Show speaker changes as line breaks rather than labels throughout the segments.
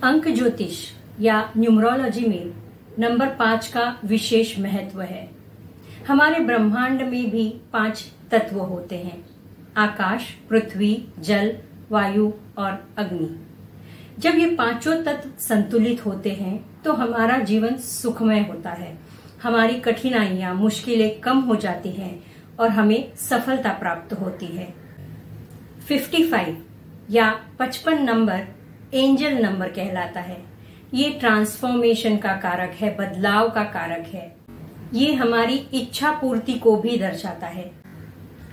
अंक ज्योतिष या न्यूमरोलॉजी में नंबर 5 का विशेष महत्व है। हमारे ब्रह्मांड में भी 5 तत्व होते हैं, आकाश, पृथ्वी, जल, वायु और अग्नि। जब ये पांचों तत्व संतुलित होते हैं तो हमारा जीवन सुखमय होता है, हमारी कठिनाइयां, मुश्किलें कम हो जाती हैं और हमें सफलता प्राप्त होती है। 55 या 55 नंबर एंजल नंबर कहलाता है। ये ट्रांसफॉर्मेशन का कारक है, बदलाव का कारक है। ये हमारी इच्छा पूर्ति को भी दर्शाता है।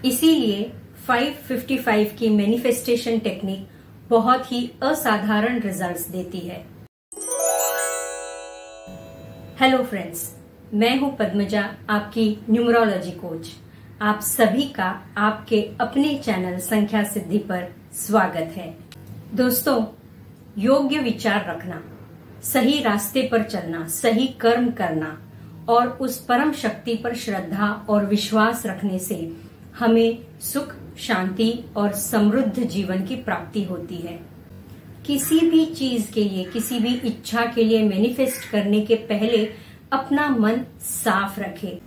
इसीलिए 555 की मैनिफेस्टेशन टेक्निक बहुत ही असाधारण रिजल्ट्स देती है। हेलो फ्रेंड्स, मैं हूं पद्मजा, आपकी न्यूमरोलॉजी कोच। आप सभी का आपके अपने चैनल संख्या सिद्धि पर स्वागत है। दोस्तों, योग्य विचार रखना, सही रास्ते पर चलना, सही कर्म करना और उस परम शक्ति पर श्रद्धा और विश्वास रखने से हमें सुख, शांति और समृद्ध जीवन की प्राप्ति होती है। किसी भी चीज के लिए, किसी भी इच्छा के लिए मैनिफेस्ट करने के पहले अपना मन साफ रखें।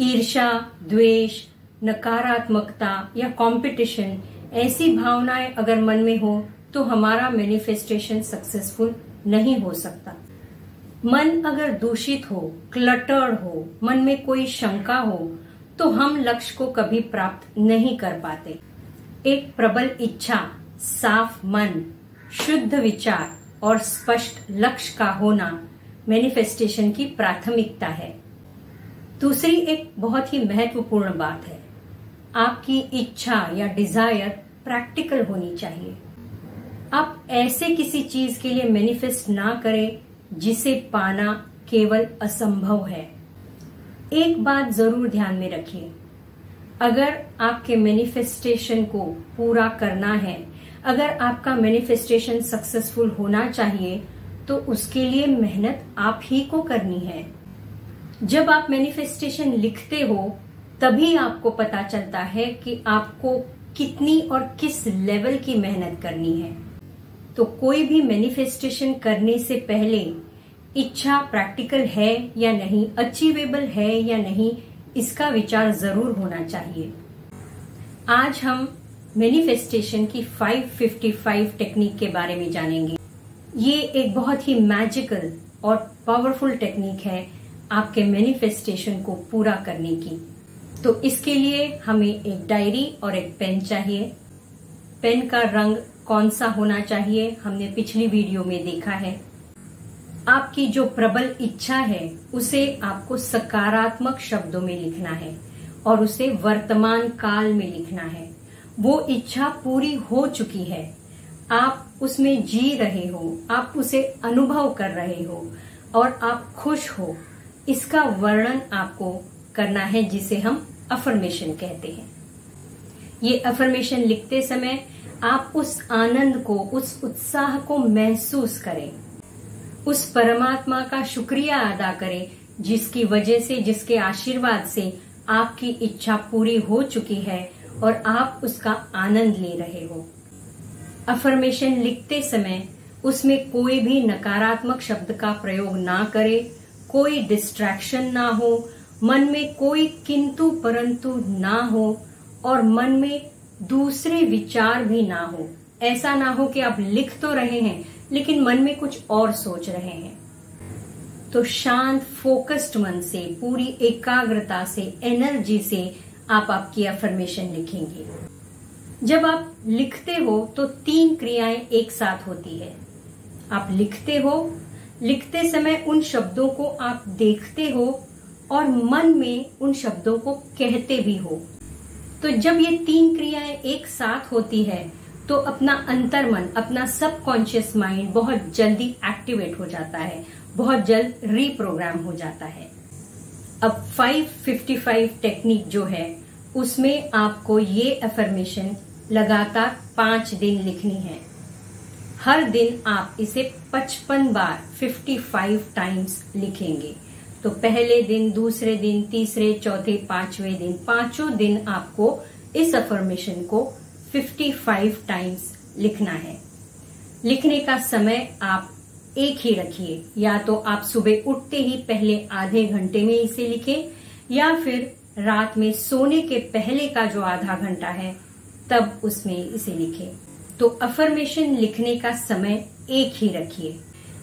ईर्ष्या, द्वेष, नकारात्मकता या कंपटीशन ऐसी भावनाएं अगर मन में हो तो हमारा मैनिफेस्टेशन सक्सेसफुल नहीं हो सकता। मन अगर दूषित हो, क्लटर्ड हो, मन में कोई शंका हो तो हम लक्ष्य को कभी प्राप्त नहीं कर पाते। एक प्रबल इच्छा, साफ मन, शुद्ध विचार और स्पष्ट लक्ष्य का होना मैनिफेस्टेशन की प्राथमिकता है। दूसरी एक बहुत ही महत्वपूर्ण बात है, आपकी इच्छा या डिजायर प्रैक्टिकल होनी चाहिए। आप ऐसे किसी चीज के लिए मैनिफेस्ट ना करें जिसे पाना केवल असंभव है। एक बात जरूर ध्यान में रखिए, अगर आपके मैनिफेस्टेशन को पूरा करना है, अगर आपका मैनिफेस्टेशन सक्सेसफुल होना चाहिए तो उसके लिए मेहनत आप ही को करनी है। जब आप मैनिफेस्टेशन लिखते हो तभी आपको पता चलता है कि आपको कितनी और किस लेवल की मेहनत करनी है। तो कोई भी मैनिफेस्टेशन करने से पहले इच्छा प्रैक्टिकल है या नहीं, अचीवेबल है या नहीं, इसका विचार जरूर होना चाहिए। आज हम मैनिफेस्टेशन की 555 टेक्निक के बारे में जानेंगे। ये एक बहुत ही मैजिकल और पावरफुल टेक्निक है आपके मैनिफेस्टेशन को पूरा करने की। तो इसके लिए हमें एक डायरी और एक पेन चाहिए। पेन का रंग कौन सा होना चाहिए हमने पिछली वीडियो में देखा है। आपकी जो प्रबल इच्छा है उसे आपको सकारात्मक शब्दों में लिखना है और उसे वर्तमान काल में लिखना है। वो इच्छा पूरी हो चुकी है, आप उसमें जी रहे हो, आप उसे अनुभव कर रहे हो और आप खुश हो, इसका वर्णन आपको करना है, जिसे हम अफर्मेशन कहते हैं। ये अफर्मेशन लिखते समय आप उस आनंद को, उस उत्साह को महसूस करें, उस परमात्मा का शुक्रिया अदा करें जिसकी वजह से, जिसके आशीर्वाद से आपकी इच्छा पूरी हो चुकी है और आप उसका आनंद ले रहे हो। अफर्मेशन लिखते समय उसमें कोई भी नकारात्मक शब्द का प्रयोग ना करें, कोई डिस्ट्रैक्शन ना हो, मन में कोई किंतु परंतु ना हो और मन में दूसरे विचार भी ना हो। ऐसा ना हो कि आप लिख तो रहे हैं लेकिन मन में कुछ और सोच रहे हैं। तो शांत, फोकस्ड मन से, पूरी एकाग्रता से, एनर्जी से आप आपकी अफर्मेशन लिखेंगे। जब आप लिखते हो तो 3 क्रियाएं एक साथ होती है। आप लिखते हो, लिखते समय उन शब्दों को आप देखते हो और मन में उन शब्दों को कहते भी हो। तो जब ये 3 क्रियाएं एक साथ होती है तो अपना अंतर्मन, अपना सबकॉन्शियस माइंड बहुत जल्दी एक्टिवेट हो जाता है, बहुत जल्द रीप्रोग्राम हो जाता है। अब 555 टेक्निक जो है उसमें आपको ये अफर्मेशन लगातार 5 दिन लिखनी है। हर दिन आप इसे 55 बार 55 टाइम्स लिखेंगे। तो पहले दिन, दूसरे दिन, तीसरे, चौथे, 5वें दिन, 5 दिन आपको इस अफर्मेशन को 55 टाइम्स लिखना है। लिखने का समय आप एक ही रखिए। या तो आप सुबह उठते ही पहले आधे घंटे में इसे लिखें, या फिर रात में सोने के पहले का जो आधा घंटा है तब उसमें इसे लिखें। तो अफर्मेशन लिखने का समय एक ही रखिए।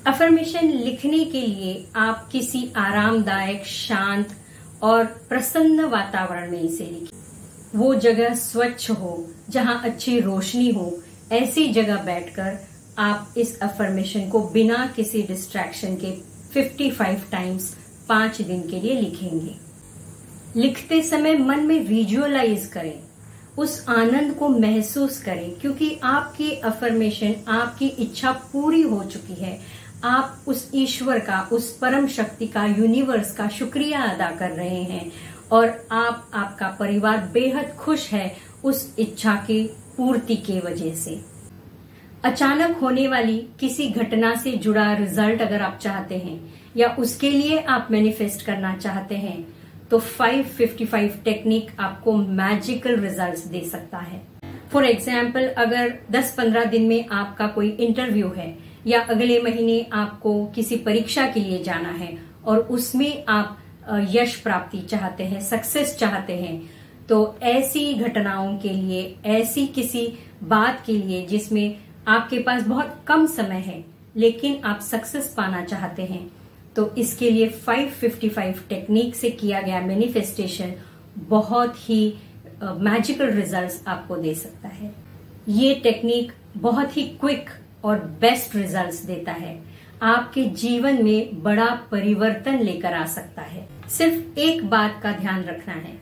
अफर्मेशन लिखने के लिए आप किसी आरामदायक, शांत और प्रसन्न वातावरण में इसे लिखें। वो जगह स्वच्छ हो, जहां अच्छी रोशनी हो, ऐसी जगह बैठकर आप इस अफर्मेशन को बिना किसी डिस्ट्रैक्शन के 55 टाइम्स 5 दिन के लिए लिखेंगे। लिखते समय मन में विजुअलाइज करें, उस आनंद को महसूस करें, क्योंकि आपकी अफर्मेशन, आपकी इच्छा पूरी हो चुकी है। आप उस ईश्वर का, उस परम शक्ति का, यूनिवर्स का शुक्रिया अदा कर रहे हैं और आपका परिवार बेहद खुश है उस इच्छा की पूर्ति के वजह से। अचानक होने वाली किसी घटना से जुड़ा रिजल्ट अगर आप चाहते हैं या उसके लिए आप मैनिफेस्ट करना चाहते हैं तो 555 टेक्निक आपको मैजिकल रिजल्ट्स दे सकता है। फॉर एग्जाम्पल, अगर 10-15 दिन में आपका कोई इंटरव्यू है या अगले महीने आपको किसी परीक्षा के लिए जाना है और उसमें आप यश प्राप्ति चाहते हैं, सक्सेस चाहते हैं, तो ऐसी घटनाओं के लिए, ऐसी किसी बात के लिए जिसमें आपके पास बहुत कम समय है लेकिन आप सक्सेस पाना चाहते हैं, तो इसके लिए 555 टेक्निक से किया गया मैनिफेस्टेशन बहुत ही मैजिकल रिजल्ट्स आपको दे सकता है। ये टेक्निक बहुत ही क्विक और बेस्ट रिजल्ट्स देता है, आपके जीवन में बड़ा परिवर्तन लेकर आ सकता है। सिर्फ एक बात का ध्यान रखना है,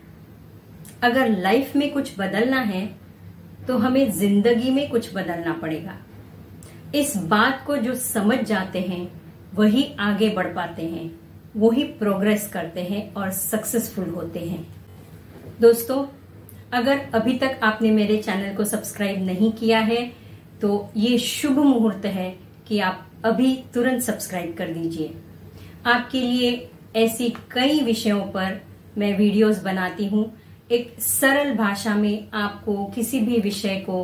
अगर लाइफ में कुछ बदलना है तो हमें जिंदगी में कुछ बदलना पड़ेगा। इस बात को जो समझ जाते हैं वही आगे बढ़ पाते हैं, वही प्रोग्रेस करते हैं और सक्सेसफुल होते हैं। दोस्तों, अगर अभी तक आपने मेरे चैनल को सब्सक्राइब नहीं किया है तो ये शुभ मुहूर्त है कि आप अभी तुरंत सब्सक्राइब कर दीजिए। आपके लिए ऐसी कई विषयों पर मैं वीडियोस बनाती हूँ। एक सरल भाषा में आपको किसी भी विषय को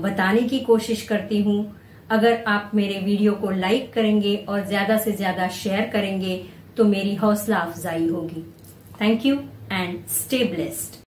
बताने की कोशिश करती हूँ। अगर आप मेरे वीडियो को लाइक करेंगे और ज्यादा से ज्यादा शेयर करेंगे तो मेरी हौसला अफजाई होगी। Thank you and stay blessed.